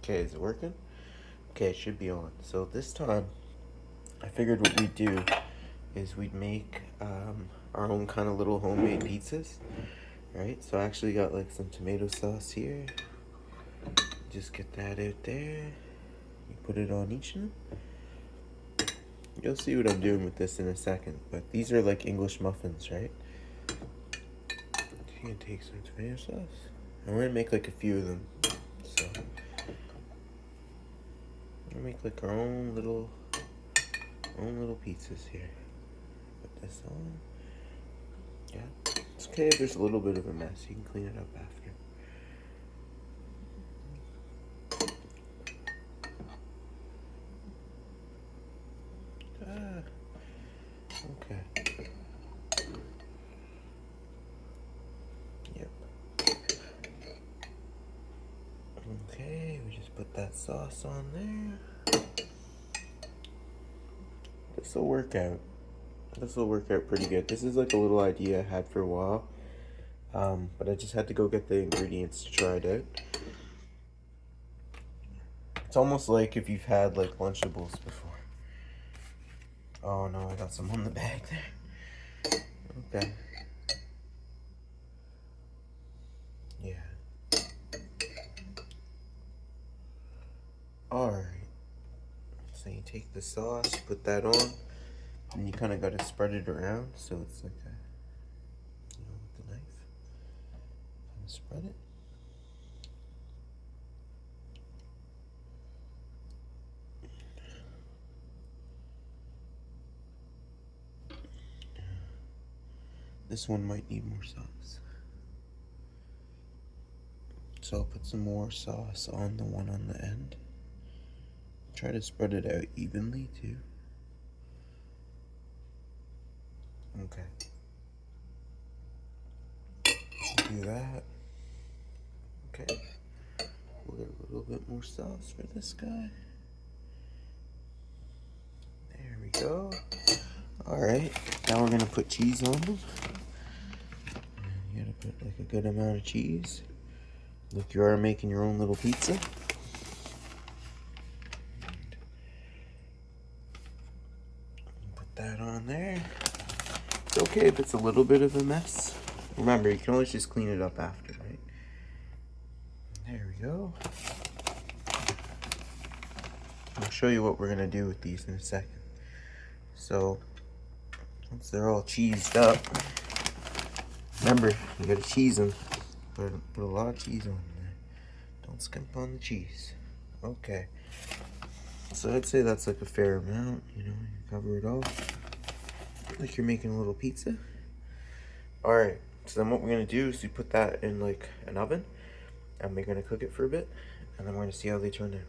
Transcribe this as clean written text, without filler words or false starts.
Okay, is it working? Okay, it should be on. So this time, I figured what we'd do is we'd make our own kind of little homemade pizzas, right? So I actually got like some tomato sauce here. Just get that out there. You put it on each of them. You'll see what I'm doing with this in a second, but these are like English muffins, right? You can take some tomato sauce, and we're gonna make like a few of them. So we'll make like our own little pizzas here. Put this on. Yeah, it's okay if there's a little bit of a mess. You can clean it up after. Okay. Yep. Okay, we just put that sauce on there. This'll work out. This'll work out pretty good. This is like a little idea I had for a while. But I just had to go get the ingredients to try it out. It's almost like if you've had like Lunchables before. Oh no, I got some on the bag there. Okay. Yeah. Alright. So you take the sauce, put that on, and you kind of got to spread it around so it's like a, with the knife. Kind of spread it. This one might need more sauce. So I'll put some more sauce on the one on the end. Try to spread it out evenly too. Okay. Do that. Okay. We'll get a little bit more sauce for this guy. There we go. Alright, now we're gonna put cheese on them. You gotta put like a good amount of cheese. Look, you are making your own little pizza. Put that on there. It's okay if it's a little bit of a mess. Remember, you can always just clean it up after, right? There we go. I'll show you what we're gonna do with these in a second. So, once they're all cheesed up, remember, you gotta cheese them. Put a lot of cheese on there. Don't skimp on the cheese. Okay. So I'd say that's like a fair amount, you cover it all. Like you're making a little pizza. Alright, so then what we're gonna do is we put that in like an oven, and we're gonna cook it for a bit, and then we're gonna see how they turn out.